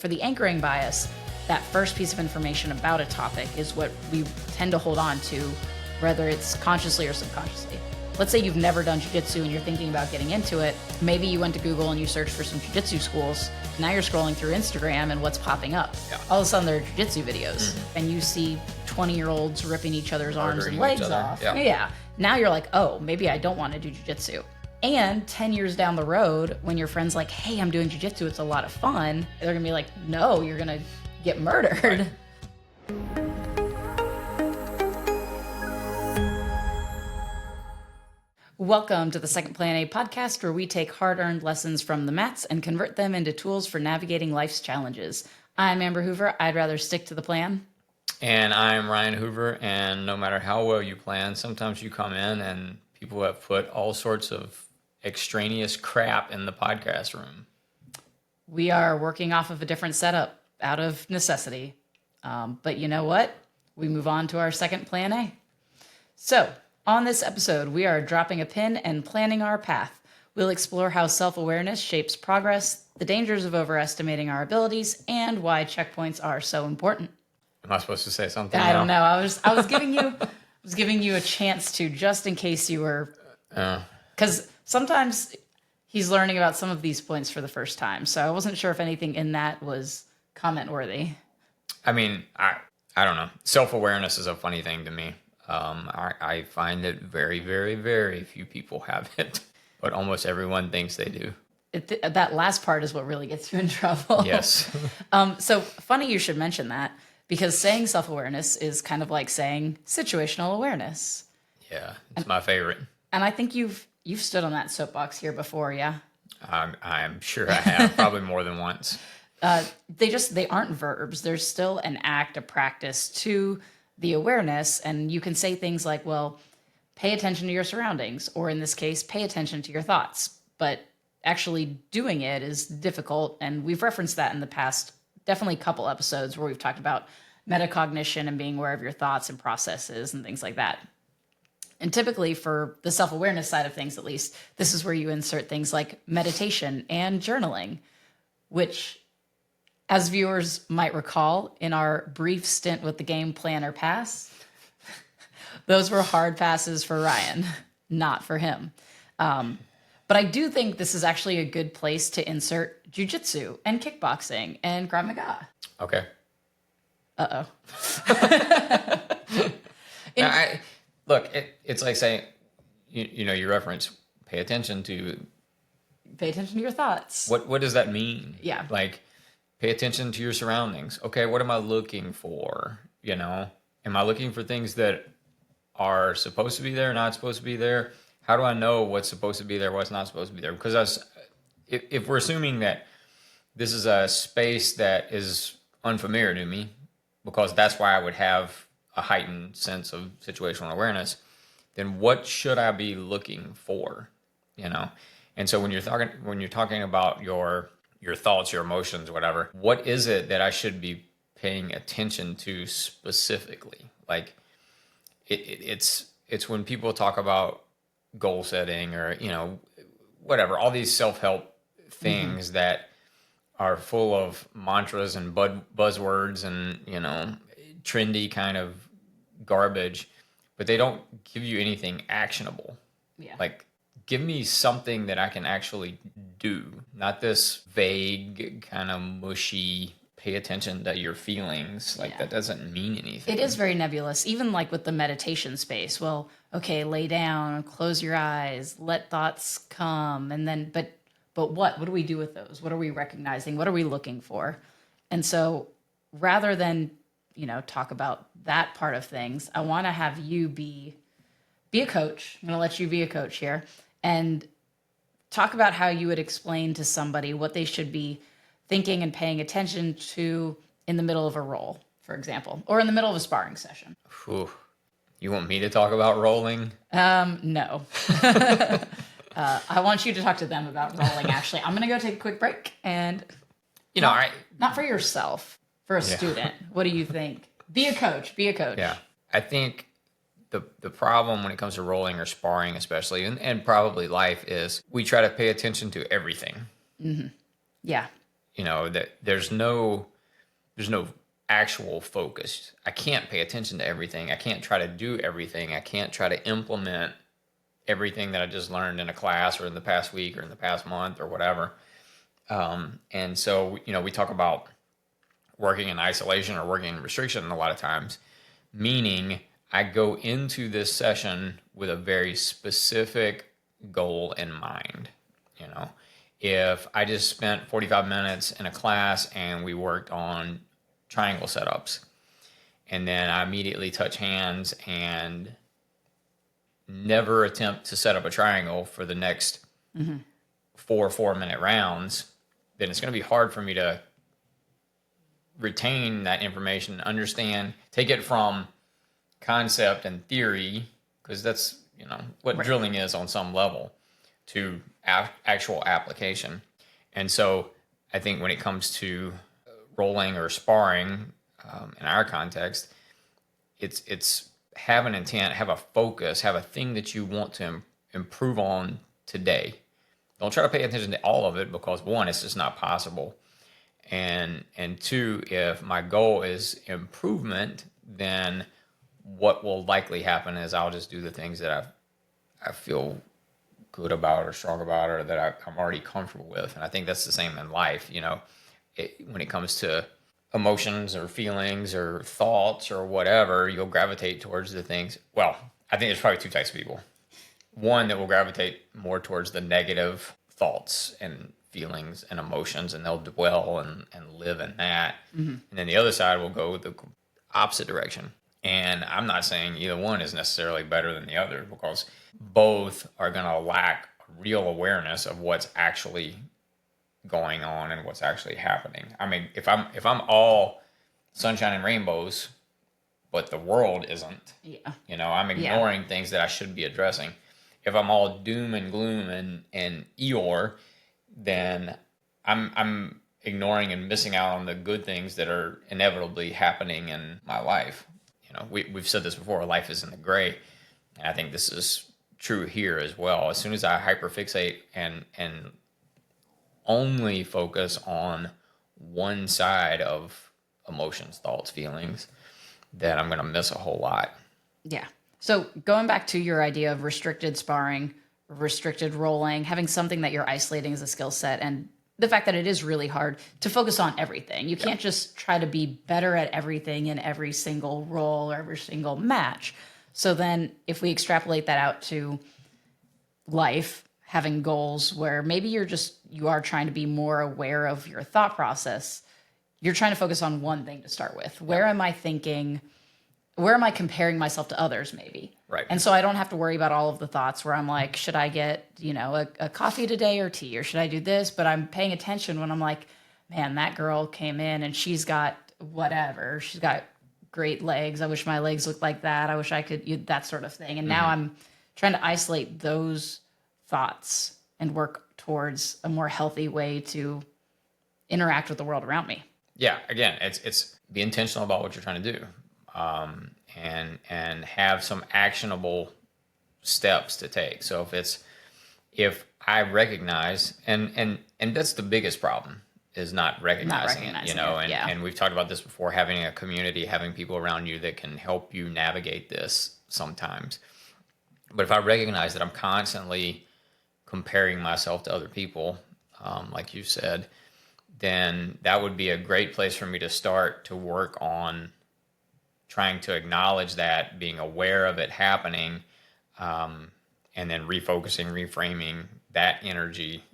For the anchoring bias, that first piece of information about a topic is what we tend to hold on to, whether it's consciously or subconsciously. Let's say you've never done jiu-jitsu and you're thinking about getting into it. Maybe you went to Google and you searched for some jiu-jitsu schools. Now you're scrolling through Instagram and what's popping up? Yeah. All of a sudden there are jiu-jitsu videos and you see 20-year-olds ripping each other's arms and legs off. Yeah. Now you're like, oh, maybe I don't want to do jiu-jitsu. And 10 years down the road, when your friend's like, hey, I'm doing jiu-jitsu, it's a lot of fun, they're going to be like, no, you're going to get murdered. Welcome to the Second Plan A podcast, where we take hard-earned lessons from the mats and convert them into tools for navigating life's challenges. I'm Amber Hoover. I'd rather stick to the plan. And I'm Ryan Hoover, and no matter how well you plan, sometimes you come in and people have put all sorts of extraneous crap in the podcast room. We are working off of a different setup out of necessity. But you know what? We move on to our second plan A. So on this episode, we are dropping a pin and planning our path. We'll explore how self-awareness shapes progress, the dangers of overestimating our abilities, and why checkpoints are so important. Am I supposed to say something? I don't know. I was giving you a chance to, just in case you were, because sometimes he's learning about some of these points for the first time. So I wasn't sure if anything in that was comment worthy. I mean, I don't know. Self-awareness is a funny thing to me. I find it very, very, very few people have it, but almost everyone thinks they do. That last part is what really gets you in trouble. Yes. So funny you should mention that, because saying self-awareness is kind of like saying situational awareness. Yeah, it's my favorite. And I think you've stood on that soapbox here before, yeah? I'm sure I have, probably more than once. They aren't verbs. There's still an act, a practice to the awareness. And you can say things like, well, pay attention to your surroundings, or in this case, pay attention to your thoughts. But actually doing it is difficult. And we've referenced that in the past, definitely a couple episodes where we've talked about metacognition and being aware of your thoughts and processes and things like that. And typically for the self-awareness side of things, at least, this is where you insert things like meditation and journaling, which, as viewers might recall, in our brief stint with the game Planner Pass, those were hard passes for Ryan, not for him. But I do think this is actually a good place to insert jiu-jitsu and kickboxing and Krav Maga. Okay. Uh-oh. Look, it's like saying, you reference, pay attention to your thoughts. What does that mean? Yeah. Like, pay attention to your surroundings. Okay, what am I looking for? Am I looking for things that are supposed to be there, not supposed to be there? How do I know what's supposed to be there, what's not supposed to be there? Because if we're assuming that this is a space that is unfamiliar to me, because that's why I would have a heightened sense of situational awareness, then what should I be looking for? And so when you're talking about your thoughts, your emotions, whatever, what is it that I should be paying attention to specifically? Like it's when people talk about goal setting or whatever, all these self-help things that are full of mantras and buzzwords and trendy kind of garbage, but they don't give you anything actionable. Yeah. Like, give me something that I can actually do, not this vague kind of mushy, pay attention to your feelings. Like, that doesn't mean anything. It is very nebulous, even like with the meditation space. Well, okay, lay down, close your eyes, let thoughts come. And then, but what do we do with those? What are we recognizing? What are we looking for? And so rather than, talk about that part of things, I want to have you be a coach. I'm going to let you be a coach here and talk about how you would explain to somebody what they should be thinking and paying attention to in the middle of a roll, for example, or in the middle of a sparring session. Whew. You want me to talk about rolling? No. I want you to talk to them about rolling, actually. I'm going to go take a quick break and... Not for yourself, for a student. What do you think? Be a coach. Yeah. I think the problem when it comes to rolling or sparring especially, and probably life, is we try to pay attention to everything. Mm-hmm. Yeah. that there's no actual focus. I can't pay attention to everything. I can't try to do everything. I can't try to implement everything that I just learned in a class or in the past week or in the past month or whatever. And so, we talk about working in isolation or working in restriction a lot of times, meaning I go into this session with a very specific goal in mind. If I just spent 45 minutes in a class and we worked on triangle setups, and then I immediately touch hands and never attempt to set up a triangle for the next 4 4-minute rounds, then it's going to be hard for me to retain that information, understand, take it from concept and theory, because that's what Right. drilling is on some level, to actual application. And so I think when it comes to rolling or sparring, in our context, it's have an intent, have a focus, have a thing that you want to improve on today. Don't try to pay attention to all of it, because one, it's just not possible. And two, if my goal is improvement, then what will likely happen is I'll just do the things that I feel good about or strong about, or that I'm already comfortable with. And I think that's the same in life. When it comes to emotions or feelings or thoughts or whatever, you'll gravitate towards the things. Well, I think there's probably two types of people. One that will gravitate more towards the negative thoughts and feelings and emotions, and they'll dwell and live in that. And then the other side will go the opposite direction. And I'm not saying either one is necessarily better than the other, because both are going to lack real awareness of what's actually going on and what's actually happening. I mean, if I'm all sunshine and rainbows, but the world isn't, I'm ignoring things that I should be addressing. If I'm all doom and gloom and Eeyore, then I'm ignoring and missing out on the good things that are inevitably happening in my life. We've said this before, life is in the gray. And I think this is true here as well. As soon as I hyperfixate and only focus on one side of emotions, thoughts, feelings, then I'm going to miss a whole lot. Yeah. So going back to your idea of restricted sparring, restricted rolling, having something that you're isolating as a skill set, and the fact that it is really hard to focus on everything. You can't just try to be better at everything in every single roll or every single match. So then if we extrapolate that out to life, having goals where maybe you are trying to be more aware of your thought process, you're trying to focus on one thing to start with. Where am I thinking? Where am I comparing myself to others, maybe? Right. And so I don't have to worry about all of the thoughts where I'm like, should I get, a coffee today or tea, or should I do this? But I'm paying attention when I'm like, man, that girl came in and she's got whatever. She's got great legs. I wish my legs looked like that. I wish I could, that sort of thing. And now I'm trying to isolate those thoughts and work towards a more healthy way to interact with the world around me. Yeah, again, it's be intentional about what you're trying to do, and have some actionable steps to take. So if I recognize, and that's the biggest problem, is not recognizing it, and we've talked about this before, having a community, having people around you that can help you navigate this sometimes. But if I recognize that I'm constantly comparing myself to other people, like you said, then that would be a great place for me to start to work on trying to acknowledge that, being aware of it happening, and then refocusing, reframing that energy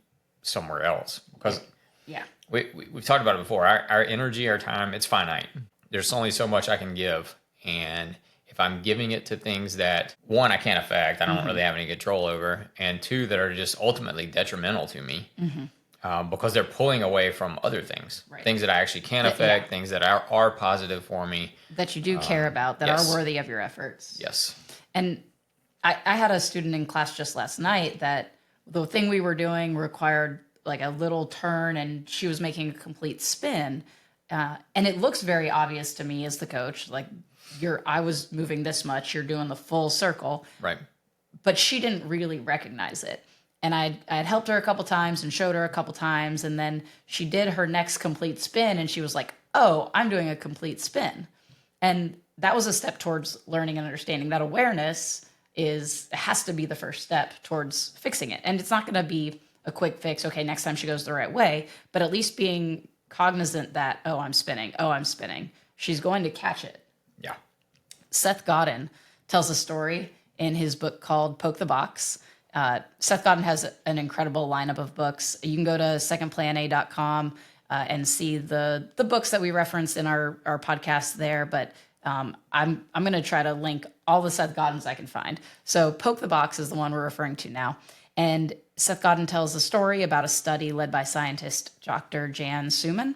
somewhere else. Because we've talked about it before. Our energy, our time, it's finite. There's only so much I can give. And if I'm giving it to things that, one, I can't affect, I don't really have any control over, and two, that are just ultimately detrimental to me, because they're pulling away from other things, things that I actually can affect, things that are positive for me. That you do care about, that are worthy of your efforts. Yes. And I had a student in class just last night that the thing we were doing required like a little turn, and she was making a complete spin. And it looks very obvious to me as the coach, like I was moving this much, you're doing the full circle. Right. But she didn't really recognize it. And I had helped her a couple times and showed her a couple times. And then she did her next complete spin and she was like, oh, I'm doing a complete spin. And that was a step towards learning and understanding that awareness has to be the first step towards fixing it. And it's not going to be a quick fix. Okay, next time she goes the right way, but at least being cognizant that, oh, I'm spinning. Oh, I'm spinning. She's going to catch it. Yeah. Seth Godin tells a story in his book called Poke the Box. Seth Godin has an incredible lineup of books. You can go to secondplana.com and see the books that we referenced in our podcast there. But I'm going to try to link all the Seth Godins I can find. So Poke the Box is the one we're referring to now. And Seth Godin tells a story about a study led by scientist Dr. Jan Suman,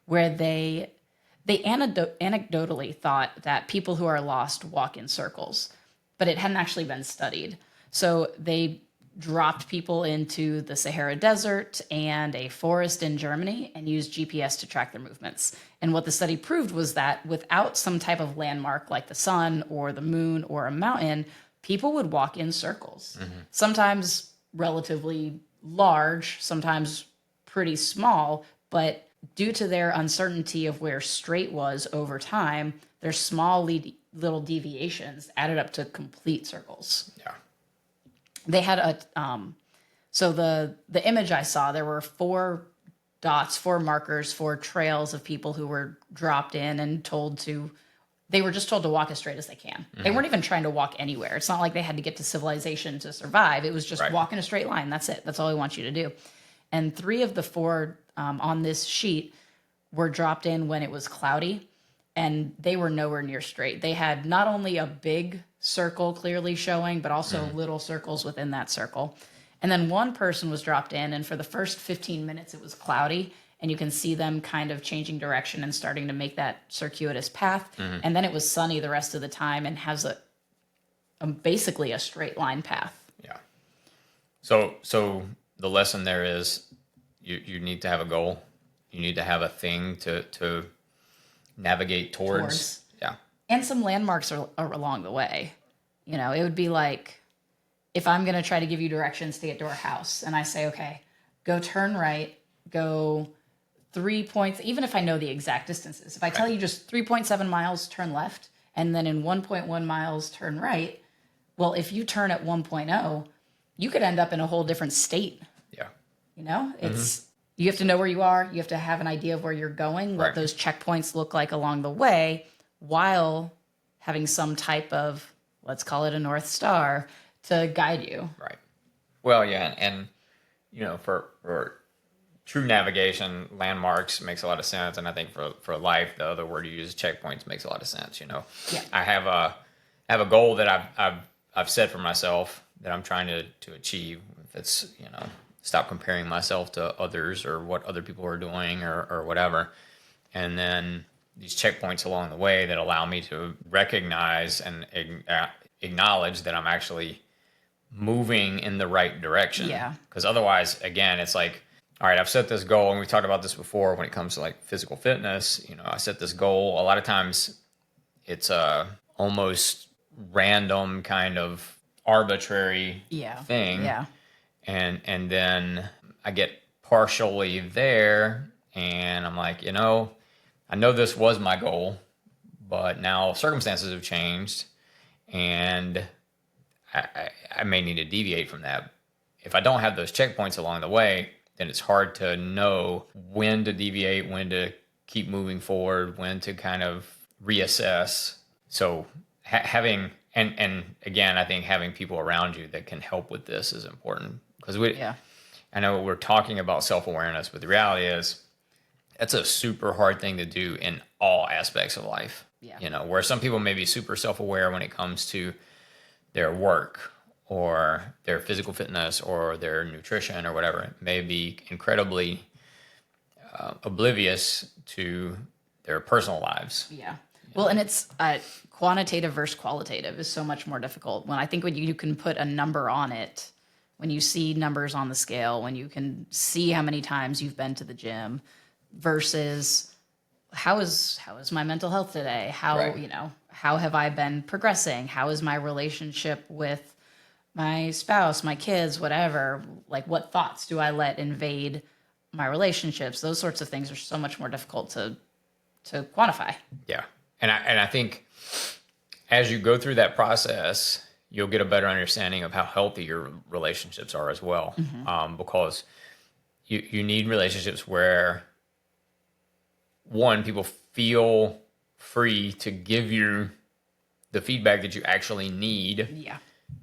where they anecdotally thought that people who are lost walk in circles, but it hadn't actually been studied. So they dropped people into the Sahara Desert and a forest in Germany and used GPS to track their movements. And what the study proved was that without some type of landmark like the sun or the moon or a mountain, people would walk in circles. Mm-hmm. Sometimes relatively large, sometimes pretty small, but due to their uncertainty of where straight was over time, their small little deviations added up to complete circles. Yeah. They had so the image I saw, there were 4 dots, 4 markers, 4 trails of people who were dropped in and they were just told to walk as straight as they can. Mm-hmm. They weren't even trying to walk anywhere. It's not like they had to get to civilization to survive. It was just walk in a straight line. That's it. That's all we want you to do. And 3 of the 4 on this sheet were dropped in when it was cloudy, and they were nowhere near straight. They had not only a big circle clearly showing, but also little circles within that circle. And then one person was dropped in, and for the first 15 minutes it was cloudy, and you can see them kind of changing direction and starting to make that circuitous path. Mm-hmm. And then it was sunny the rest of the time and has basically a straight line path. Yeah. So the lesson there is you need to have a goal. You need to have a thing to navigate towards. Yeah. And some landmarks are along the way. You know, it would be like if I'm going to try to give you directions to get to our house and I say, okay, go turn right, go 3 points, even if I know the exact distances. If I tell you just 3.7 miles, turn left, and then in 1.1 miles, turn right, well, if you turn at 1.0, you could end up in a whole different state. Yeah. You know, you have to know where you are. You have to have an idea of where you're going, what those checkpoints look like along the way, while having some type of, let's call it a North Star, to guide you. Right. Well, yeah, and you know, for true navigation, landmarks makes a lot of sense, and I think for life, the other word you use, checkpoints, makes a lot of sense. You know, I have a goal that I've set for myself that I'm trying to achieve. If it's, you know, stop comparing myself to others or what other people are doing or whatever, and then these checkpoints along the way that allow me to recognize and acknowledge that I'm actually moving in the right direction. Yeah. Because otherwise, again, it's like, all right, I've set this goal, and we talked about this before when it comes to like physical fitness. You know, I set this goal. A lot of times it's a almost random kind of arbitrary thing. Yeah. And then I get partially there, and I'm like, you know, I know this was my goal, but now circumstances have changed, and I may need to deviate from that. If I don't have those checkpoints along the way, then it's hard to know when to deviate, when to keep moving forward, when to kind of reassess. So having, and again, I think having people around you that can help with this is important. Because I know we're talking about self-awareness, but the reality is that's a super hard thing to do in all aspects of life. Yeah. You know, where some people may be super self-aware when it comes to their work or their physical fitness or their nutrition or whatever, it may be incredibly oblivious to their personal lives. Yeah. Well, and it's quantitative versus qualitative is so much more difficult. When you can put a number on it, when you see numbers on the scale, when you can see how many times you've been to the gym versus how is my mental health today? How have I been progressing? How is my relationship with my spouse, my kids, whatever, like what thoughts do I let invade my relationships? Those sorts of things are so much more difficult to quantify. Yeah. And I think as you go through that process, you'll get a better understanding of how healthy your relationships are as well. Because you need relationships where, one, people feel free to give you the feedback that you actually need Yeah.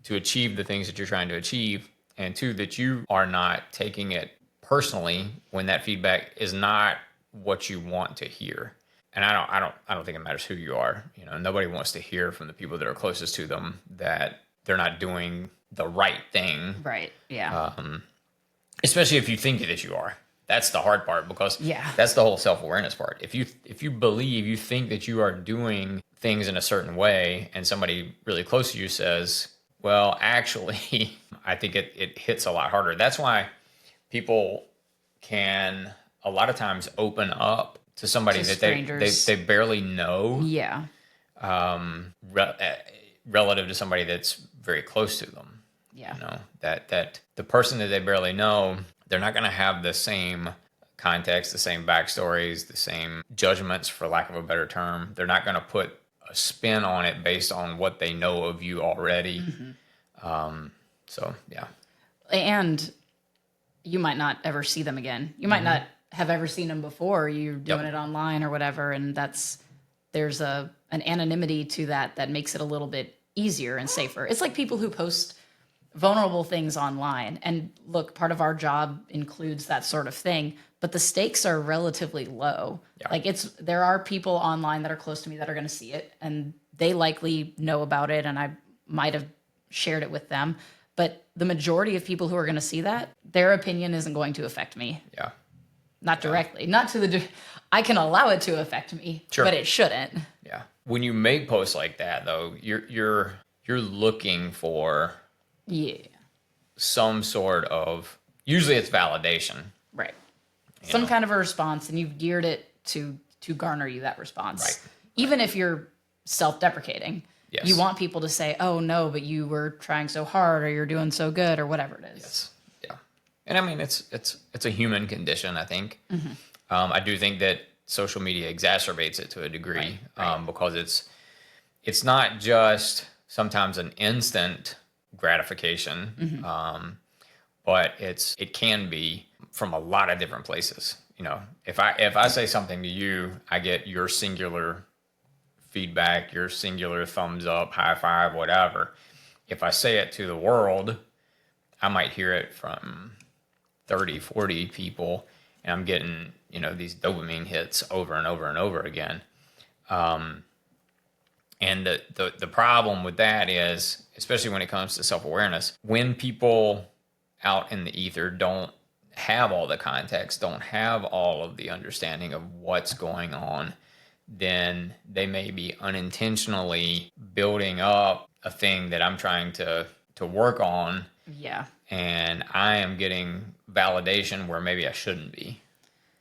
to achieve the things that you're trying to achieve, and two, that you are not taking it personally when that feedback is not what you want to hear. And I don't think it matters who you are. You know, nobody wants to hear from the people that are closest to them that they're not doing the right thing, Right. Yeah. especially if you think that you are. That's the hard part, because Yeah. that's the whole self-awareness part. If you believe, you think that you are doing things in a certain way, and somebody really close to you says, well, actually, I think it hits a lot harder. That's why people can a lot of times open up to somebody To that strangers. they barely know, Yeah. relative to somebody that's very close to them. Yeah. You know, that the person that they barely know, they're not going to have the same context, the same backstories, the same judgments, for lack of a better term. They're not going to put a spin on it based on what they know of you already. So yeah. And you might not ever see them again. You might not have ever seen them before. You're doing it online or whatever, and there's an anonymity to that makes it a little bit easier and safer. It's like people who post vulnerable things online. And look, part of our job includes that sort of thing, but the stakes are relatively low. Yeah. Like there are people online that are close to me that are going to see it, and they likely know about it, and I might have shared it with them. But the majority of people who are going to see that, their opinion isn't going to affect me. Yeah. Not directly. Not to the I can allow it to affect me, Sure. but it shouldn't. Yeah. When you make posts like that, though, you're looking for Yeah. some sort of, usually it's validation. Right. You Some know? kind of a response, and you've geared it to garner you that response. Right. Even if you're self-deprecating. Yes. You want people to say, "Oh no, but you were trying so hard, or you're doing so good," or whatever it is. Yes. Yeah. And I mean, it's a human condition, I think. I do think that social media exacerbates it to a degree, Right. because it's not just sometimes an instant gratification, but it can be from a lot of different places. You know, if I say something to you, I get your singular feedback, your singular thumbs up, high five, whatever. If I say it to the world, I might hear it from 30, 40 people, and I'm getting, these dopamine hits over and over and over again. And the problem with that is, especially when it comes to self-awareness, when people out in the ether don't have all the context, don't have all of the understanding of what's going on, then they may be unintentionally building up a thing that I'm trying to work on, Yeah. and I am getting validation where maybe I shouldn't be.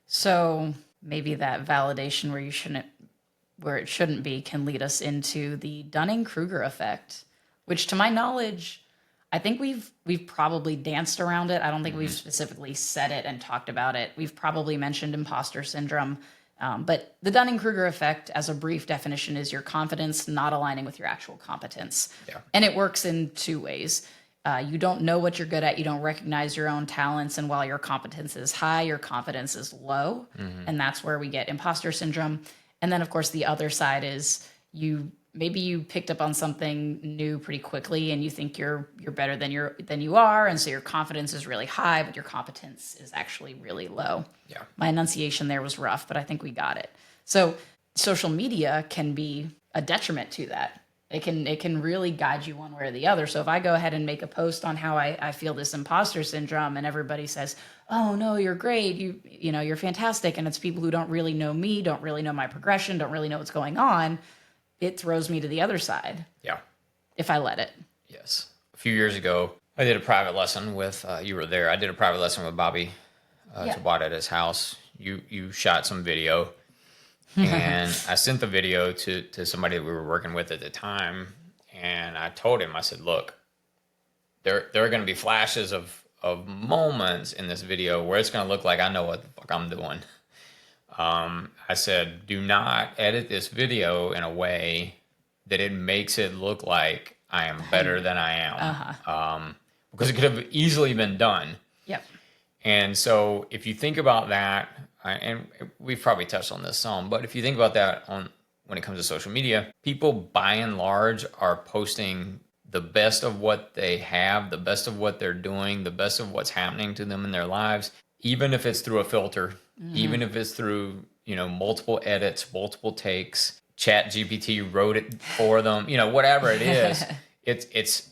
So maybe that validation where it shouldn't be can lead us into the Dunning-Kruger effect, which, to my knowledge, I think we've probably danced around it. I don't think we've specifically said it and talked about it. We've probably mentioned imposter syndrome. But the Dunning-Kruger effect, as a brief definition, is your confidence not aligning with your actual competence. Yeah. And it works in two ways. You don't know what you're good at. You don't recognize your own talents. And while your competence is high, your confidence is low. And that's where we get imposter syndrome. And then, of course, the other side is maybe you picked up on something new pretty quickly, and you think you're better than you are, and so your confidence is really high, but your competence is actually really low. Yeah. My enunciation there was rough, but I think we got it. So social media can be a detriment to that. It can really guide you one way or the other. So if I go ahead and make a post on how I feel this imposter syndrome, and everybody says, "Oh no, you're great. You're fantastic," and it's people who don't really know me, don't really know my progression, don't really know what's going on, it throws me to the other side. Yeah. If I let it. Yes. A few years ago, I did a private lesson with, you were there. I did a private lesson with Bobby Tabata at his house. You shot some video, and I sent the video to somebody that we were working with at the time. And I told him, I said, "Look, there are going to be flashes of moments in this video where it's going to look like I know what the fuck I'm doing. I said, do not edit this video in a way that it makes it look like I am better than I am. Because it could have easily been done. Yep. And so if you think about that, and we've probably touched on this some, but if you think about that on when it comes to social media, people by and large are posting the best of what they have, the best of what they're doing, the best of what's happening to them in their lives, even if it's through a filter, even if it's through, multiple edits, multiple takes, Chat GPT wrote it for them, whatever it is, it's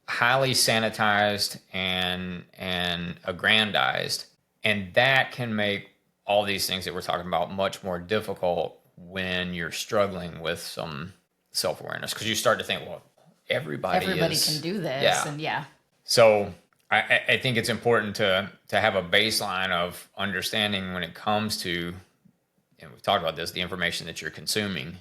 highly sanitized and aggrandized. And that can make all these things that we're talking about much more difficult when you're struggling with some self-awareness, because you start to think, well, everybody can do this. And so I think it's important to have a baseline of understanding when it comes to, and we've talked about this, the information that you're consuming.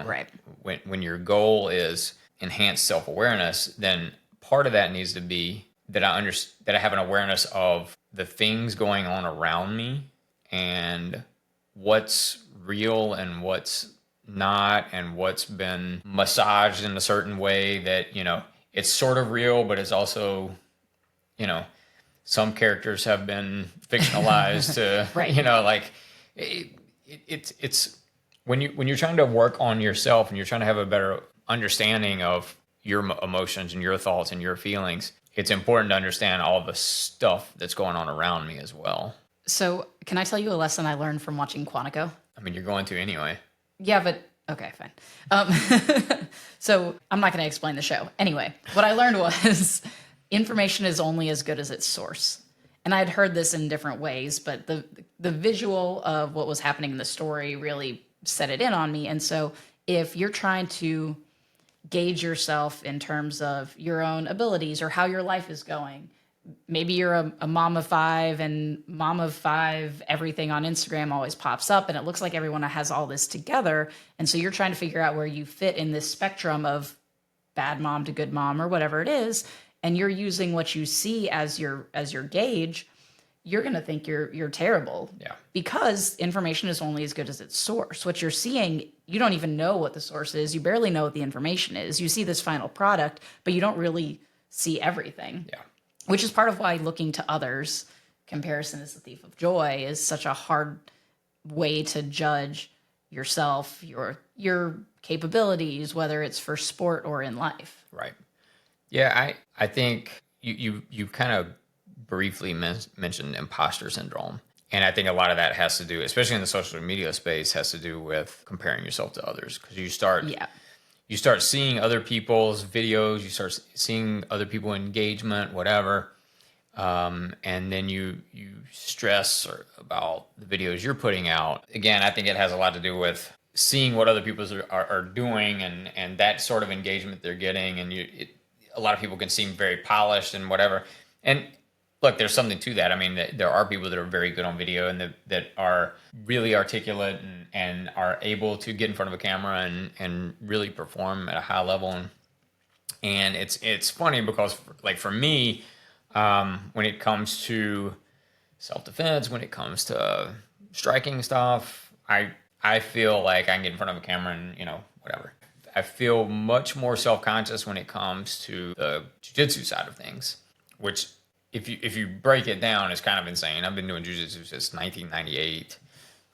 Right. When your goal is enhanced self-awareness, then part of that needs to be that I have an awareness of the things going on around me and what's real and what's not, and what's been massaged in a certain way that, it's sort of real, but it's also, some characters have been fictionalized to, right. Like it's when you're trying to work on yourself and you're trying to have a better understanding of your emotions and your thoughts and your feelings, it's important to understand all the stuff that's going on around me as well. So can I tell you a lesson I learned from watching Quantico? I mean, you're going to anyway. Yeah, but okay, fine. So I'm not going to explain the show. Anyway, what I learned was information is only as good as its source. And I had heard this in different ways, but the visual of what was happening in the story really set it in on me. And so if you're trying to gauge yourself in terms of your own abilities or how your life is going, maybe you're a mom of five, and mom of five, everything on Instagram always pops up and it looks like everyone has all this together. And so you're trying to figure out where you fit in this spectrum of bad mom to good mom or whatever it is. And you're using what you see as your gauge. You're going to think you're terrible. Yeah. Because information is only as good as its source. What you're seeing, you don't even know what the source is. You barely know what the information is. You see this final product, but you don't really see everything. Yeah. Which is part of why looking to others, comparison is the thief of joy, is such a hard way to judge yourself, your capabilities, whether it's for sport or in life. Right. Yeah, I think you kind of briefly mentioned imposter syndrome. And I think a lot of that has to do, especially in the social media space, has to do with comparing yourself to others. Because you start seeing other people's videos, you start seeing other people engagement, whatever. And then you stress about the videos you're putting out. Again, I think it has a lot to do with seeing what other people are doing and that sort of engagement they're getting. And a lot of people can seem very polished and whatever. And look, there's something to that. I mean, there are people that are very good on video and that are really articulate and are able to get in front of a camera and really perform at a high level. And it's funny because, like, for me, when it comes to self-defense, when it comes to striking stuff, I feel like I can get in front of a camera and, whatever. I feel much more self-conscious when it comes to the jiu-jitsu side of things, which if you break it down, it's kind of insane. I've been doing jiu-jitsu since 1998,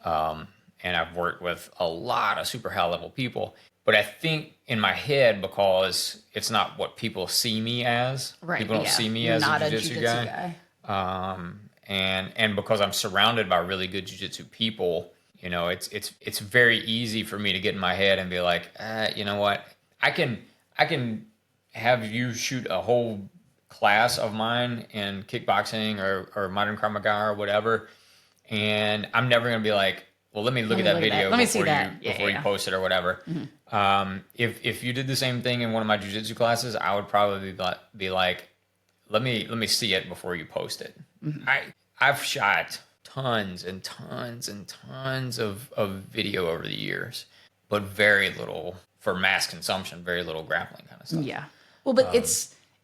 and I've worked with a lot of super high-level people. But I think in my head, because it's not what people see me as, right, people don't see me as not a jiu-jitsu guy. And because I'm surrounded by really good jiu-jitsu people, it's very easy for me to get in my head and be like, you know what, I can have you shoot a whole class of mine in kickboxing or modern Krav Maga or whatever, and I'm never gonna be like, well, let me look at that video before you post it or whatever. Mm-hmm. If you did the same thing in one of my jiu-jitsu classes, I would probably be like, let me see it before you post it. Mm-hmm. I've shot tons and tons and tons of video over the years, but very little for mass consumption, very little grappling kind of stuff. Yeah. Well, but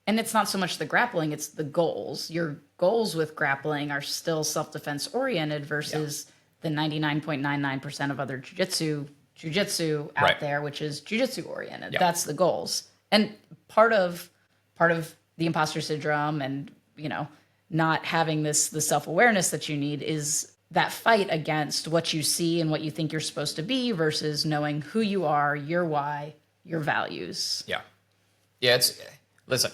And it's not so much the grappling, it's the goals. Your goals with grappling are still self-defense oriented versus the 99.99% of other jujitsu out Right. there, which is jujitsu oriented. Yeah. That's the goals. And part of the imposter syndrome and, not having the self-awareness that you need is that fight against what you see and what you think you're supposed to be versus knowing who you are, your why, your values. Yeah. Yeah, listen,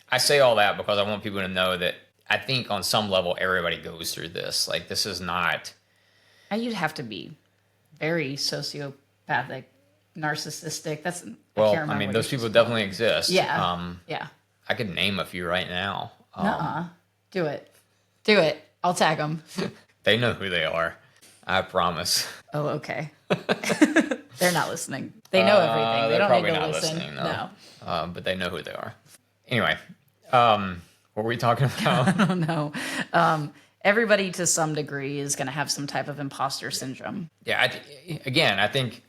I say all that because I want people to know that I think on some level everybody goes through this. Like, this is not. And you'd have to be very sociopathic, narcissistic. That's Well, I can't remember what those you're people supposed to definitely exist. Yeah. Yeah. I could name a few right now. Nuh-uh. Do it. Do it. I'll tag them. They know who they are. I promise. Oh, okay. They're not listening. They know everything. They They're don't probably need to not listen. listening, No. But they know who they are. Anyway, what were we talking about? I don't know. Everybody to some degree is going to have some type of imposter syndrome. Yeah, I think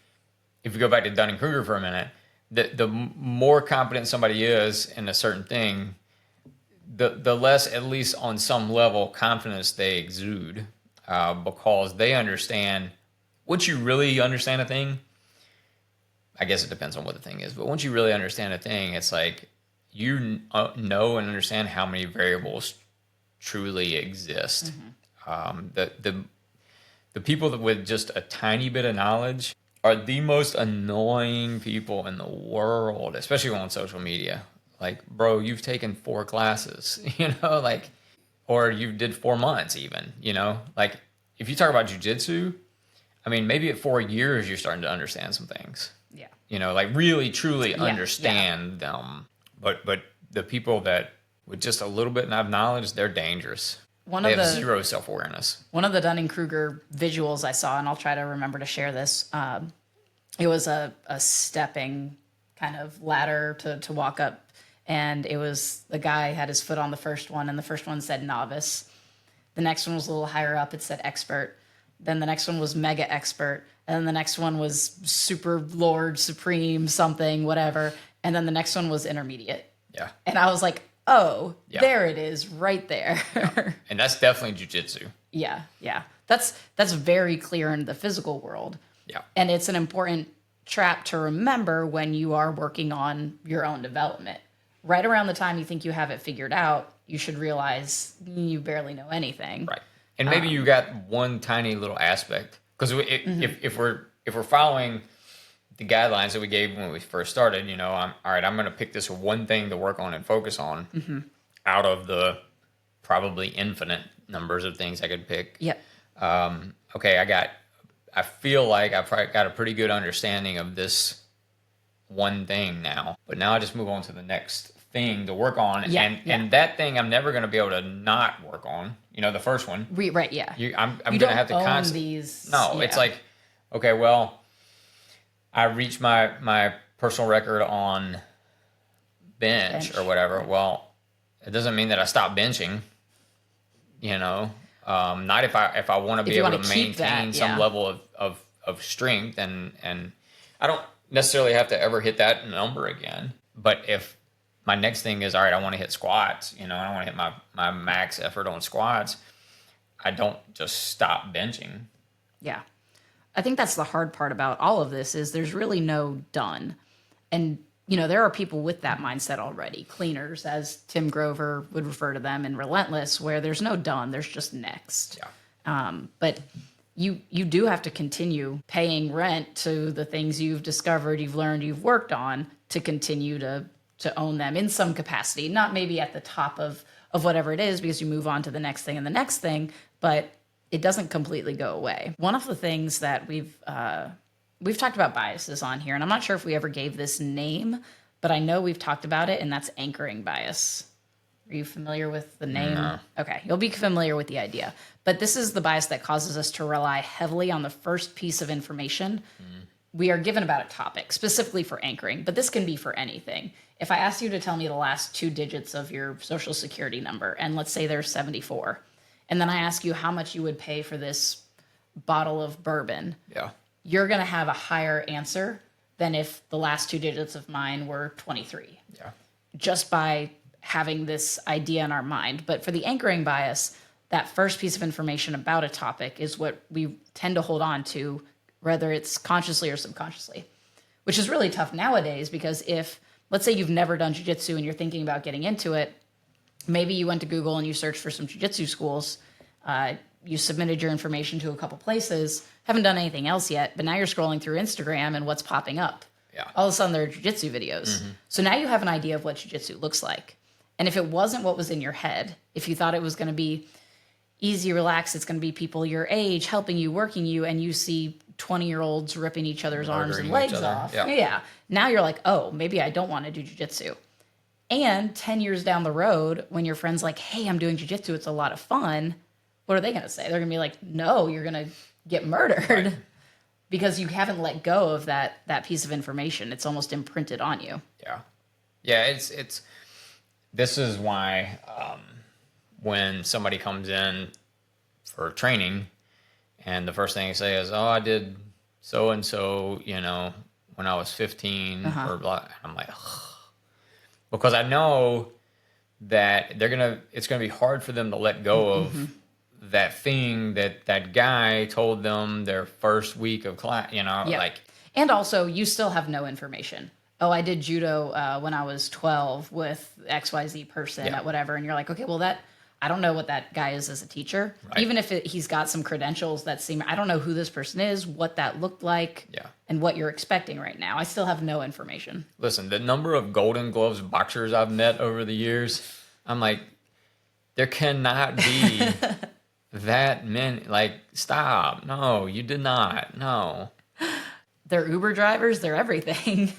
if you go back to Dunning-Kruger for a minute, the more competent somebody is in a certain thing, the less, at least on some level, confidence they exude, because they understand. Once you really understand a thing, I guess it depends on what the thing is, but once you really understand a thing, it's like you know and understand how many variables truly exist. The people that with just a tiny bit of knowledge are the most annoying people in the world, especially on social media. Like, bro, you've taken 4 classes, like, or you did 4 months even, like if you talk about jujitsu, maybe at 4 years, you're starting to understand some things, Yeah. Like really, truly understand them. But the people that with just a little bit of knowledge, they're dangerous. They have zero self-awareness. One of the Dunning-Kruger visuals I saw, and I'll try to remember to share this, it was a stepping kind of ladder to walk up. And it was the guy had his foot on the first one, and the first one said novice. The next one was a little higher up. It said expert. Then the next one was mega expert. And then the next one was super lord, supreme, something, whatever. And then the next one was intermediate. Yeah. And I was like, oh, Yeah. there it is right there. Yeah. And that's definitely jujitsu. Yeah. That's very clear in the physical world. Yeah. And it's an important trap to remember when you are working on your own development. Right around the time you think you have it figured out, you should realize you barely know anything. Right. And maybe you got one tiny little aspect, because if we're following the guidelines that we gave when we first started, I'm going to pick this one thing to work on and focus on out of the probably infinite numbers of things I could pick. Yep. Okay, I feel like I've probably got a pretty good understanding of this one thing now, but now I just move on to the next thing to work on, and that thing I'm never going to be able to not work on. The first one. Right. Yeah. I'm going to have to constantly. No, it's like, okay, well, I reached my personal record on bench or whatever. Well, it doesn't mean that I stop benching. Not if I want to be able to maintain some level of strength, and I don't necessarily have to ever hit that number again. But if my next thing is, all right, I want to hit squats, I want to hit my max effort on squats, I don't just stop benching. Yeah. I think that's the hard part about all of this is there's really no done. And, there are people with that mindset already, cleaners, as Tim Grover would refer to them in Relentless, where there's no done, there's just next. Yeah. But you do have to continue paying rent to the things you've discovered, you've learned, you've worked on to continue to own them in some capacity, not maybe at the top of whatever it is, because you move on to the next thing and the next thing, but it doesn't completely go away. One of the things that we've talked about biases on here, and I'm not sure if we ever gave this name, but I know we've talked about it, and that's anchoring bias. Are you familiar with the name? No. Okay, you'll be familiar with the idea. But this is the bias that causes us to rely heavily on the first piece of information we are given about a topic, specifically for anchoring, but this can be for anything. If I ask you to tell me the last 2 digits of your social security number, and let's say there's 74, and then I ask you how much you would pay for this bottle of bourbon, you're going to have a higher answer than if the last 2 digits of mine were 23. Yeah. Just by having this idea in our mind. But for the anchoring bias, that first piece of information about a topic is what we tend to hold on to, whether it's consciously or subconsciously, which is really tough nowadays because if, let's say you've never done jiu-jitsu and you're thinking about getting into it, maybe you went to Google and you searched for some jiu-jitsu schools, you submitted your information to a couple places, haven't done anything else yet, but now you're scrolling through Instagram and what's popping up? Yeah. All of a sudden there are jiu-jitsu videos. So now you have an idea of what jiu-jitsu looks like. And if it wasn't what was in your head, if you thought it was going to be easy, relaxed, it's going to be people your age helping you, working you, and you see 20-year-olds ripping each other's arms and legs off. Yeah. Now you're like, oh, maybe I don't want to do jiu-jitsu. And 10 years down the road, when your friend's like, hey, I'm doing jiu-jitsu, it's a lot of fun, what are they going to say? They're going to be like, no, you're going to get murdered. Right. Because you haven't let go of that piece of information. It's almost imprinted on you. Yeah. Yeah, it's this is why when somebody comes in for training and the first thing they say is, oh, I did so and so, when I was 15 or blah, I'm like, ugh. Because I know that it's gonna be hard for them to let go of that thing that guy told them their first week of class, like. And also, you still have no information. Oh, I did judo when I was 12 with XYZ person at whatever. And you're like, okay, well, I don't know what that guy is as a teacher. Right. Even if he's got some credentials that seem, I don't know who this person is, what that looked like, and what you're expecting right now. I still have no information. Listen, the number of Golden Gloves boxers I've met over the years, I'm like, there cannot be that many. Like, stop. No, you did not. No. They're Uber drivers. They're everything.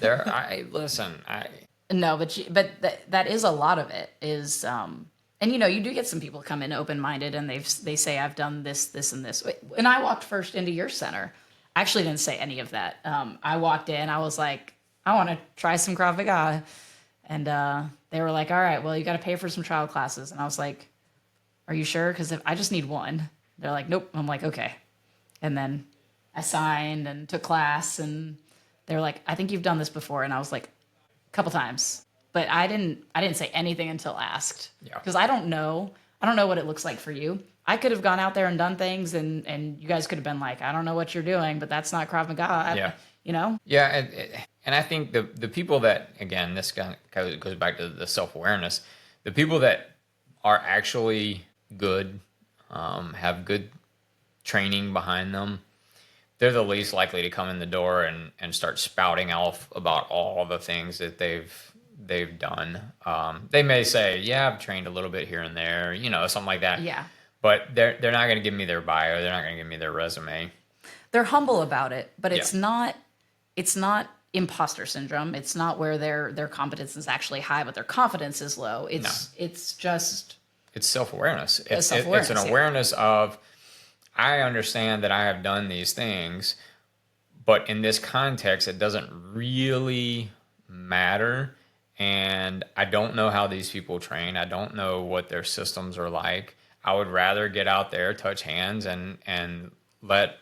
No, but that is a lot of it is, and you do get some people come in open-minded and they say, I've done this, this, and this. When I walked first into your center, I actually didn't say any of that. I walked in, I was like, I want to try some Krav Maga. And they were like, all right, well, you got to pay for some trial classes. And I was like, are you sure? Because I just need one. They're like, nope. I'm like, okay. And then I signed and took class and they were like, I think you've done this before. And I was like, a couple times. But I didn't say anything until asked. Yeah. Because I don't know what it looks like for you. I could have gone out there and done things and you guys could have been like, I don't know what you're doing, but that's not Krav Maga. Yeah, and I think the people that, again, this kind of goes back to the self-awareness, the people that are actually good, have good training behind them, they're the least likely to come in the door and start spouting off about all the things that they've done. They may say, yeah, I've trained a little bit here and there, something like that. Yeah. But they're not going to give me their bio. They're not going to give me their resume. They're humble about it, but it's not imposter syndrome. It's not where their competence is actually high, but their confidence is low. It's just... It's self-awareness. It's an yeah. awareness of, I understand that I have done these things, but in this context, it doesn't really matter. And I don't know how these people train. I don't know what their systems are like. I would rather get out there, touch hands, and let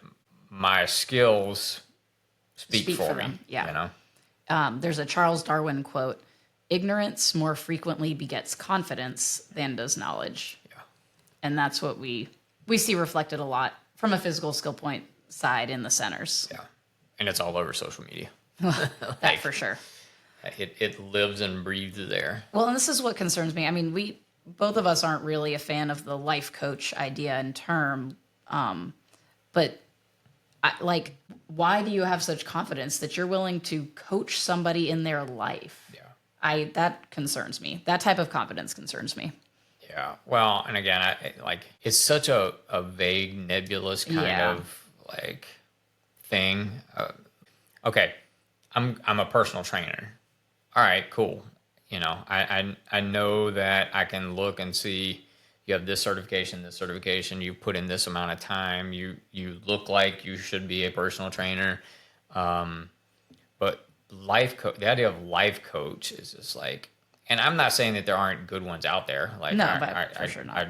my skills speak for me. Them. Yeah. There's a Charles Darwin quote: "Ignorance more frequently begets confidence than does knowledge." Yeah. And that's what we see reflected a lot from a physical skill point side in the centers. Yeah. And it's all over social media. That for sure. It lives and breathes there. Well, and this is what concerns me. I mean, both of us aren't really a fan of the life coach idea and term, but why do you have such confidence that you're willing to coach somebody in their life? Yeah, that concerns me. That type of confidence concerns me. Yeah. Well, and again, it's such a vague, nebulous kind of thing. Okay, I'm a personal trainer. All right, cool. I know that I can look and see you have this certification, you put in this amount of time, you look like you should be a personal trainer. But the idea of life coach is just and I'm not saying that there aren't good ones out there. For sure not.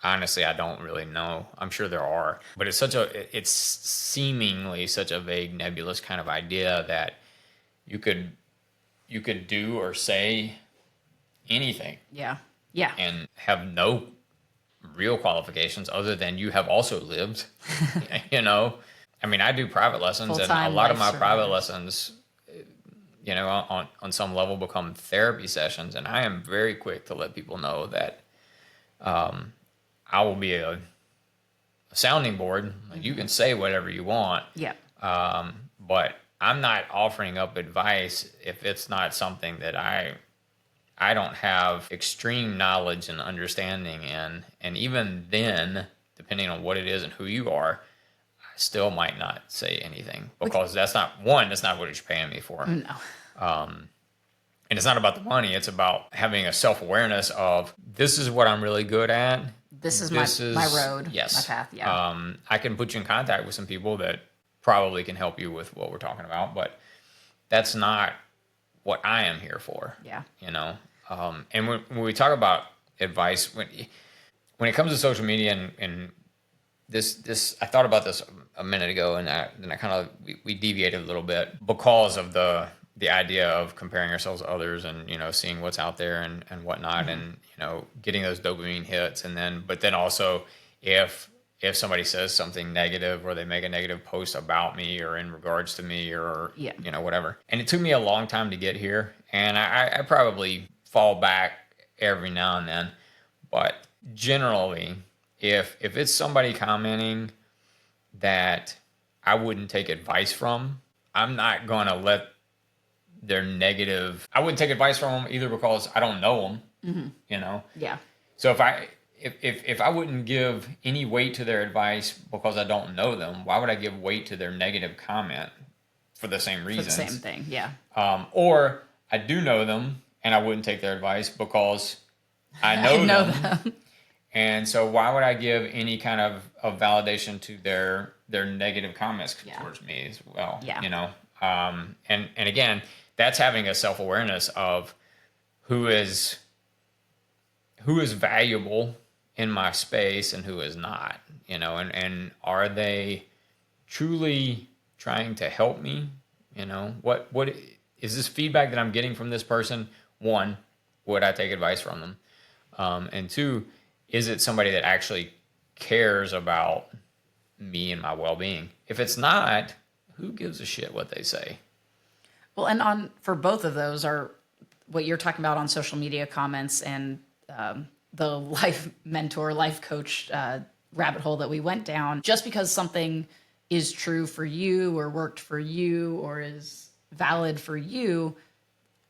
Honestly, I don't really know. I'm sure there are, but it's seemingly such a vague, nebulous kind of idea that you could do or say anything Yeah. Yeah. and have no real qualifications other than you have also lived. You know, I mean, I do private lessons, and a Full-time lot of life my private survivors. lessons, you know, on some level become therapy sessions, and I am very quick to let people know that I will be a sounding board. Like, you can say whatever you want, Yeah. but I'm not offering up advice if it's not something that I don't have extreme knowledge and understanding in. And even then, depending on what it is and who you are, I still might not say anything, because that's not what you're paying me for. No. And it's not about the money. It's about having a self-awareness of, this is what I'm really good at. This is This my is, road, yes. my path. Yeah. I can put you in contact with some people that probably can help you with what we're talking about, but that's not what I am here for. Yeah. You know, and when we talk about advice, when it comes to social media, and this I thought about this a minute ago, and then I kind of we deviated a little bit because of the idea of comparing ourselves to others, and, you know, seeing what's out there and whatnot, and, you know, getting those dopamine hits, and then but then also if somebody says something negative, or they make a negative post about me or in regards to me, or Yeah. you know, whatever. And it took me a long time to get here, and I probably fall back every now and then, but generally, if it's somebody commenting that I wouldn't take advice from, I'm not going to let their negative. I wouldn't take advice from them either, because I don't know them. You know. Yeah. So if I wouldn't give any weight to their advice because I don't know them, why would I give weight to their negative comment for the same For reasons? the same thing. Yeah. Or I do know them and I wouldn't take their advice because I know, I know them. them. And so why would I give any kind of validation to their negative comments Yeah. towards me as well? Yeah. You know, and again, that's having a self-awareness of who is valuable in my space and who is not, you know, and are they truly trying to help me? You know, what is this feedback that I'm getting from this person? One, would I take advice from them? And two, is it somebody that actually cares about me and my well-being? If it's not, who gives a shit what they say? Well, and for both of those are what you're talking about on social media comments, and the life mentor, life coach rabbit hole that we went down. Just because something is true for you or worked for you or is valid for you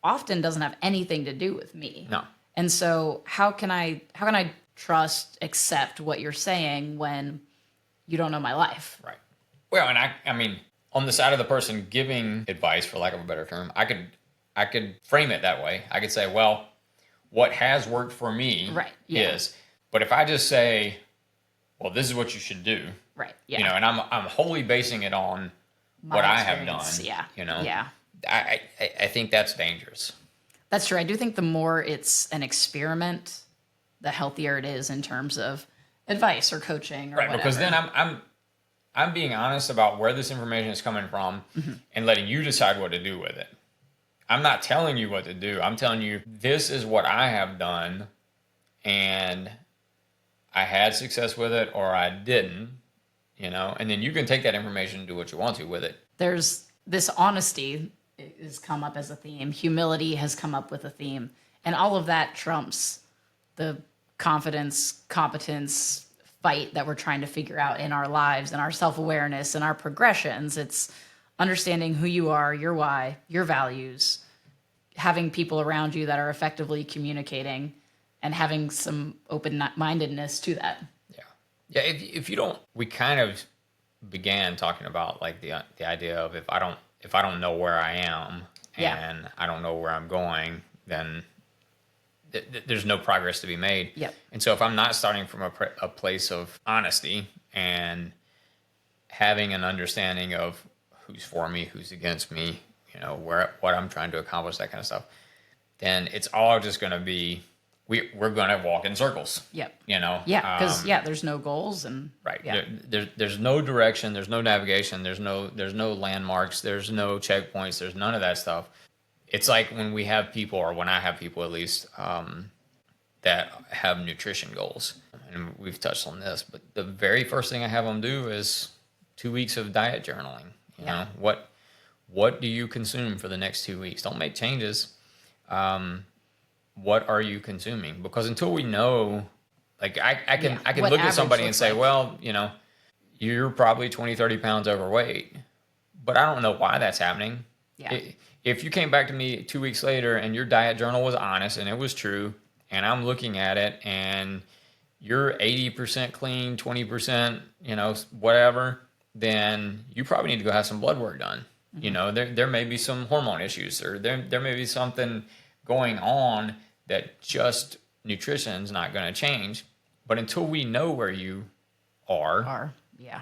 often doesn't have anything to do with me. No. And so how can I trust, accept what you're saying when you don't know my life? Right. Well, and I mean, on the side of the person giving advice, for lack of a better term, I could frame it that way. I could say, well, what has worked for me, Right, yeah. is, but if I just say, well, this is what you should do, Right. Yeah. you know, and I'm wholly basing it on My what I have experience, done, yeah. you know, Yeah. I think that's dangerous. That's true. I do think the more it's an experiment, the healthier it is in terms of advice or coaching or Right, whatever. because then I'm being honest about where this information is coming from, and letting you decide what to do with it. I'm not telling you what to do. I'm telling you, this is what I have done, and I had success with it or I didn't, you know, and then you can take that information and do what you want to with it. There's this honesty has come up as a theme. Humility has come up with a theme. And all of that trumps the confidence, competence fight that we're trying to figure out in our lives and our self-awareness and our progressions. It's understanding who you are, your why, your values, having people around you that are effectively communicating, and having some open-mindedness to that. Yeah. Yeah. If you don't, we kind of began talking about like the idea of, if I don't know where I am and I don't know where I'm going, then there's no progress to be made. Yep. And so if I'm not starting from a place of honesty and having an understanding of who's for me, who's against me, you know, what I'm trying to accomplish, that kind of stuff, then it's all just going to be, we're going to walk in circles. Yep. You know? Yeah, because there's no goals and Right. Yeah. There's no direction. There's no navigation. There's no landmarks. There's no checkpoints. There's none of that stuff. it's like when we have people, or when I have people at least, that have nutrition goals. And we've touched on this, but the very first thing I have them do is 2 weeks of diet journaling. You Yeah. know, what do you consume for the next 2 weeks? Don't make changes. What are you consuming? Because until we know, like Yeah. I can What look at average somebody and looks say, like. well, you know, you're probably 20, 30 pounds overweight, but I don't know why that's happening. Yeah. If you came back to me 2 weeks later and your diet journal was honest and it was true, and I'm looking at it and you're 80% clean, 20%, you know, whatever, then you probably need to go have some blood work done. You know, there may be some hormone issues, or there may be something going on that just nutrition's not going to change. But until we know where you are, Are. Yeah.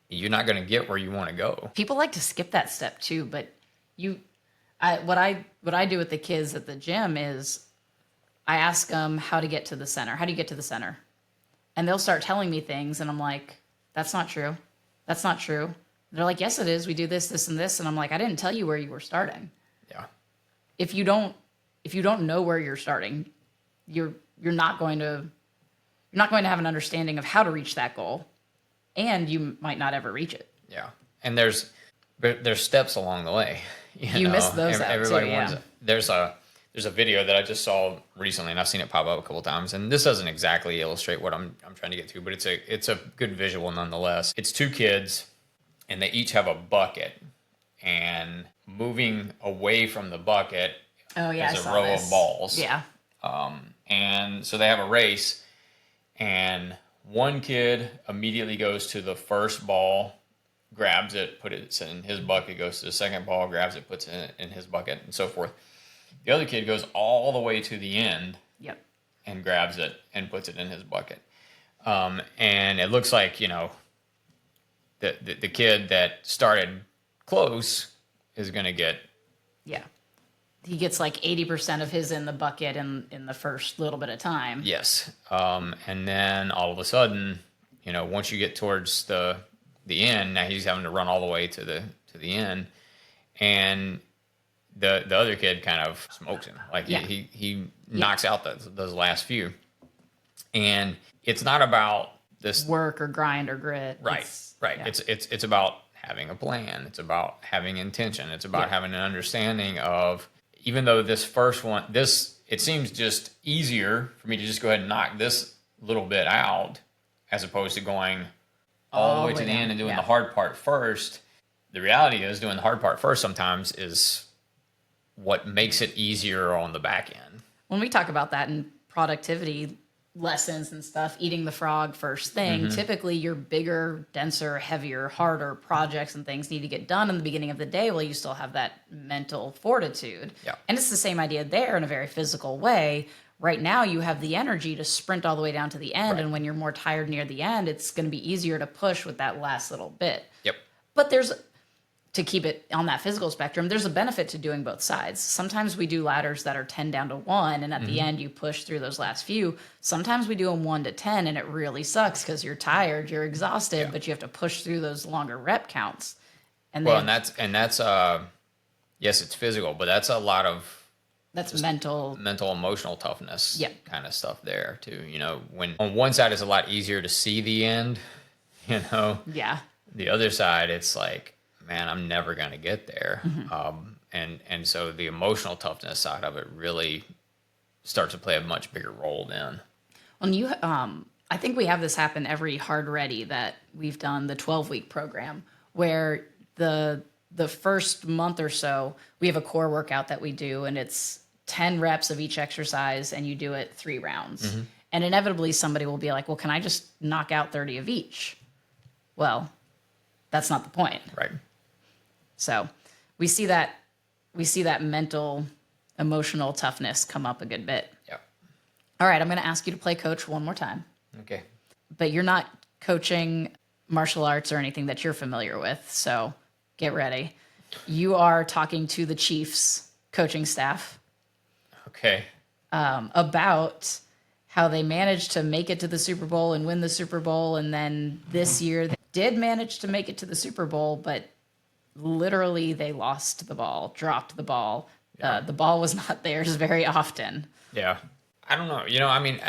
you're not going to get where you want to go. People like to skip that step too, but you, what I do with the kids at the gym is I ask them how to get to the center. How do you get to the center? And they'll start telling me things, and I'm like, that's not true. That's not true. They're like, yes, it is. We do this, this, and this. And I'm like, I didn't tell you where you were starting. Yeah. If you don't know where you're starting, you're not going to have an understanding of how to reach that goal, and you might not ever reach it. Yeah. And there's steps along the way. You know? missed those out Everybody too, wants yeah. There's a video that I just saw recently, and I've seen it pop up a couple times. And this doesn't exactly illustrate what I'm trying to get to, but it's a good visual nonetheless. It's two kids, and they each have a bucket, and moving away from the bucket Oh yeah, I is a saw row this. of balls. Yeah. And so they have a race, and one kid immediately goes to the first ball, grabs it, put it in his bucket, goes to the second ball, grabs it, puts it in his bucket, and so forth. The other kid goes all the way to the end Yep. and grabs it and puts it in his bucket. And it looks like, you know, the kid that started close is going to get, Yeah. He gets like 80% of his in the bucket in the first little bit of time. yes. And then all of a sudden, you know, once you get towards the end, now he's having to run all the way to the end. And the other kid kind of smokes him. Like Yeah. he knocks out those last few. And it's not about this Work or grind or grit. right. Yeah. It's about having a plan. It's about having intention. It's about Yeah. having an understanding of, even though this first one, it seems just easier for me to just go ahead and knock this little bit out as opposed to going all the way to the down. end and doing Yeah. the hard part first. The reality is doing the hard part first sometimes is what makes it easier on the back end. When we talk about that in productivity lessons and stuff, eating the frog first thing, typically your bigger, denser, heavier, harder projects and things need to get done in the beginning of the day while you still have that mental fortitude. Yeah. And it's the same idea there in a very physical way. Right now you have the energy to sprint all the way down to the end. Right. And when you're more tired near the end, it's going to be easier to push with that last little bit. Yep. But to keep it on that physical spectrum, there's a benefit to doing both sides. Sometimes we do ladders that are 10 down to 1, and at the end you push through those last few. Sometimes we do them 1 to 10, and it really sucks because you're tired, you're exhausted, but you have to push through those longer rep counts. And Well, then and that's yes, it's physical, but that's a lot of that's mental. mental, emotional toughness Yep. kind of stuff there too. You know, when on one side it's a lot easier to see the end, you know, Yeah. the other side it's like, man, I'm never going to get there. Mm-hmm. And so the emotional toughness side of it really starts to play a much bigger role then. Well, I think we have this happen every Hard Ready that we've done, the 12-week program, where the first month or so, we have a core workout that we do, and it's 10 reps of each exercise, and you do it 3 rounds. And inevitably somebody will be like, well, can I just knock out 30 of each? Well, that's not the point. Right. So we see that mental, emotional toughness come up a good bit. Yeah. All right, I'm going to ask you to play coach one more time, Okay. but you're not coaching martial arts or anything that you're familiar with. So get ready. You are talking to the Chiefs coaching staff Okay. about how they managed to make it to the Super Bowl and win the Super Bowl. And then this year they did manage to make it to the Super Bowl, but literally they lost the ball, dropped the ball, The ball was not theirs very often. Yeah. I don't know. I mean,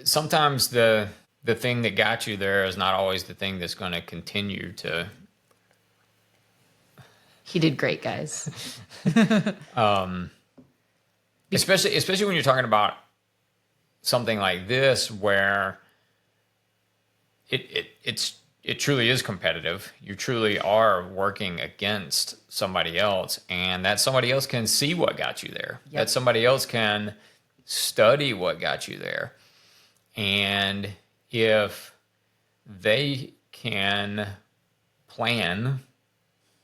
sometimes the thing that got you there is not always the thing that's going to continue to. He did great, guys. Especially when you're talking about something like this where it truly is competitive. You truly are working against somebody else, and that somebody else can see what got you there. Yep. That somebody else can study what got you there. And if they can plan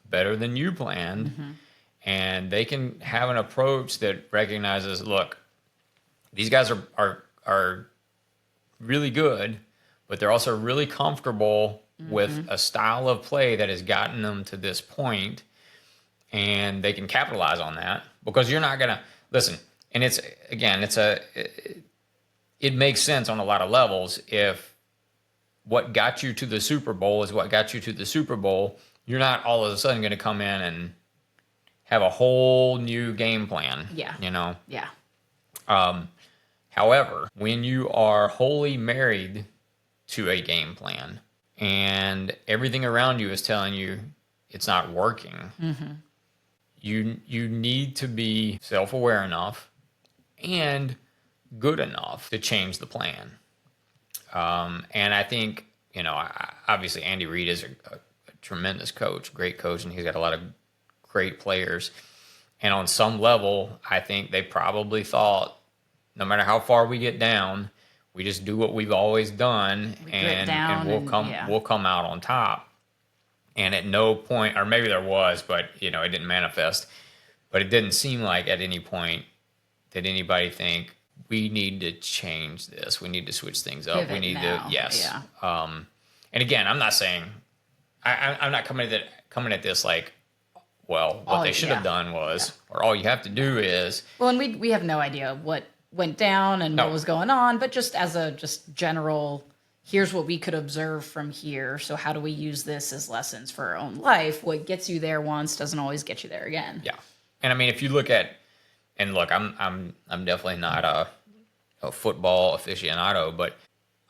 better than you planned, and they can have an approach that recognizes, look, these guys are really good, but they're also really comfortable with a style of play that has gotten them to this point, and they can capitalize on that, because you're not gonna listen. And it makes sense on a lot of levels. If what got you to the Super Bowl is what got you to the Super Bowl, you're not all of a sudden going to come in and have a whole new game plan. Yeah. Yeah. However, when you are wholly married to a game plan and everything around you is telling you it's not working, you need to be self-aware enough and good enough to change the plan. And I think, obviously Andy Reid is a tremendous coach, great coach, and he's got a lot of great players. And on some level, I think they probably thought, no matter how far we get down, we just do what we've always done, and we'll come out on top. And at no point, or maybe there was, but it didn't manifest. But it didn't seem like at any point did anybody think, we need to change this. We need to switch things up. Pivot We need now. to, yes. Yeah. And again, I'm not saying, I'm not coming at this like, well, what they should have done was, or all you have to do is. Well, and we have no idea what went down and what was going on, but just as a general, here's what we could observe from here. So how do we use this as lessons for our own life? What gets you there once doesn't always get you there again. Yeah. And I mean, if you look at, and look, I'm definitely not a football aficionado, but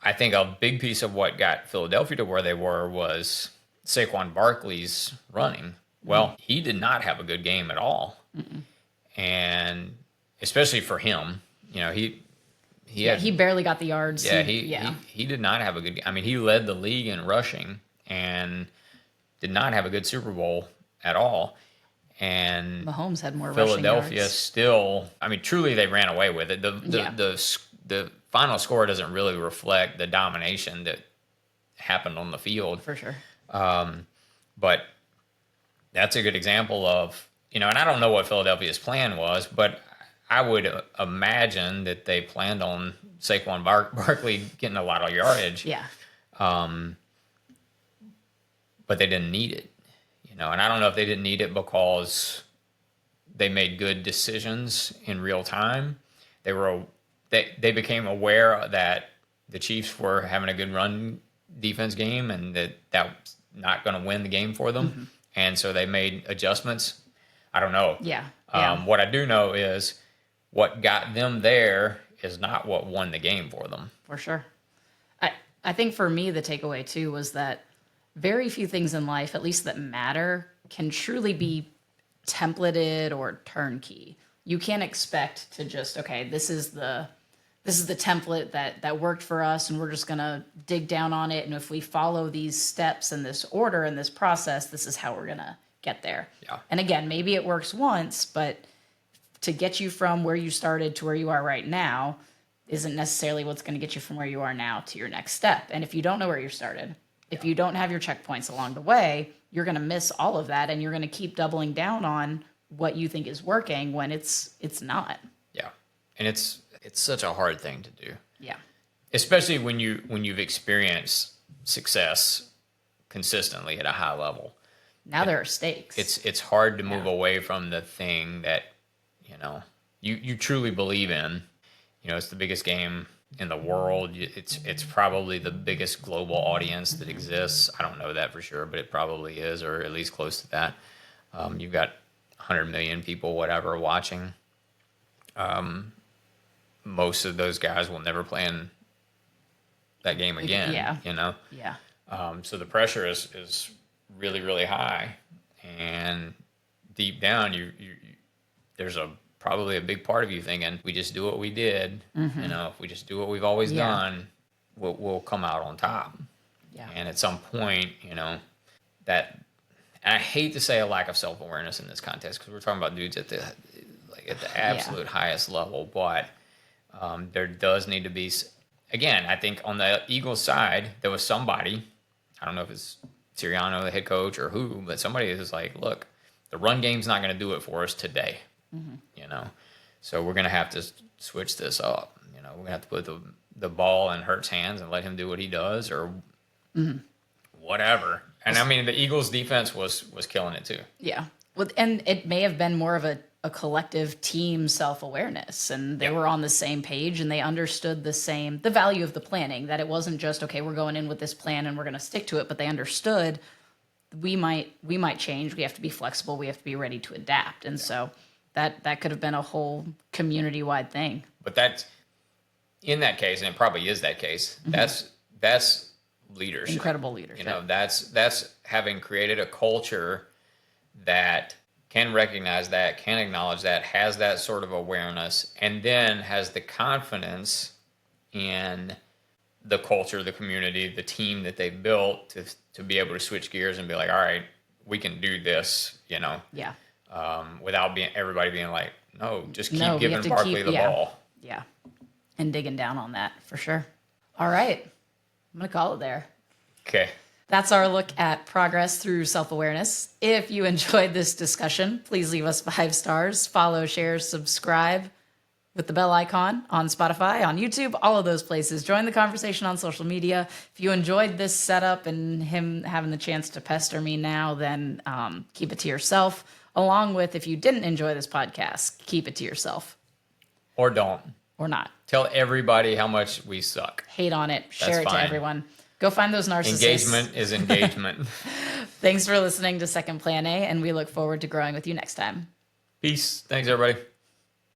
I think a big piece of what got Philadelphia to where they were was Saquon Barkley's running. Well, he did not have a good game at all. And especially for him, he barely got the yards. Yeah, he did not have a good game. I mean, he led the league in rushing and did not have a good Super Bowl at all. And Mahomes had more Philadelphia rushing yards. still, I mean, truly they ran away with it. The final score doesn't really reflect the domination that happened on the field. For sure. But that's a good example of, and I don't know what Philadelphia's plan was, but I would imagine that they planned on Saquon Barkley getting a lot of yardage. Yeah. But they didn't need it. And I don't know if they didn't need it because they made good decisions in real time. They became aware that the Chiefs were having a good run defense game and that's not going to win the game for them. And so they made adjustments. I don't know. Yeah. What I do know is what got them there is not what won the game for them. For sure. I think for me, the takeaway too was that very few things in life, at least that matter, can truly be templated or turnkey. You can't expect to just, okay, this is the template that worked for us, and we're just gonna dig down on it. And if we follow these steps and this order and this process, this is how we're gonna get there. Yeah. And again, maybe it works once, but to get you from where you started to where you are right now isn't necessarily what's going to get you from where you are now to your next step. And if you don't know where you started, if you don't have your checkpoints along the way, you're going to miss all of that, and you're going to keep doubling down on what you think is working when it's not. Yeah. And it's such a hard thing to do. Yeah. Especially when you've experienced success consistently at a high level. Now there are stakes. It's hard to move away from the thing that you truly believe in. It's the biggest game in the world. It's probably the biggest global audience that exists. I don't know that for sure, but it probably is, or at least close to that. You've got 100 million people, whatever, watching. Most of those guys will never play in that game again. Yeah. You know. Yeah. So the pressure is really, really high, and deep down, you there's probably a big part of you thinking, we just do what we did. You know, if we just do what we've always done, we'll come out on top. Yeah. And at some point, you know, that, and I hate to say a lack of self awareness in this context because we're talking about dudes at the absolute highest level, but there does need to be. Again, I think on the Eagles side, there was somebody, I don't know if it's Sirianno, the head coach, or who, but somebody is like, look, the run game's not going to do it for us today, you know? So we're going to have to switch this up. You know, we're going to have to put the ball in Hurt's hands and let him do what he does or whatever. And I mean, the Eagles defense was killing it too. Yeah. Well, and it may have been more of a collective team self-awareness, and they were on the same page and they understood the value of the planning, that it wasn't just, okay, we're going in with this plan and we're going to stick to it, but they understood we might change. We have to be flexible. We have to be ready to adapt. And so that could have been a whole community-wide thing. But that's, in that case, and it probably is that case, that's leadership. Incredible leadership. You know, that's having created a culture that can recognize that, can acknowledge that, has that sort of awareness, and then has the confidence in the culture, the community, the team that they've built to be able to switch gears and be like, all right, we can do this, you know, without everybody being like, no, just keep giving Barkley the ball. Yeah, and digging down on that for sure. All right, I'm going to call it there. Okay. That's our look at progress through self-awareness. If you enjoyed this discussion, please leave us 5 stars, follow, share, subscribe with the bell icon on Spotify, on YouTube, all of those places. Join the conversation on social media. If you enjoyed this setup and him having the chance to pester me now, then keep it to yourself. Along with, if you didn't enjoy this podcast, keep it to yourself. Or don't. Or not. Tell everybody how much we suck. Hate on it. Share it to everyone. Go find those narcissists. Engagement is engagement. Thanks for listening to Second Plan A, and we look forward to growing with you next time. Peace. Thanks, everybody.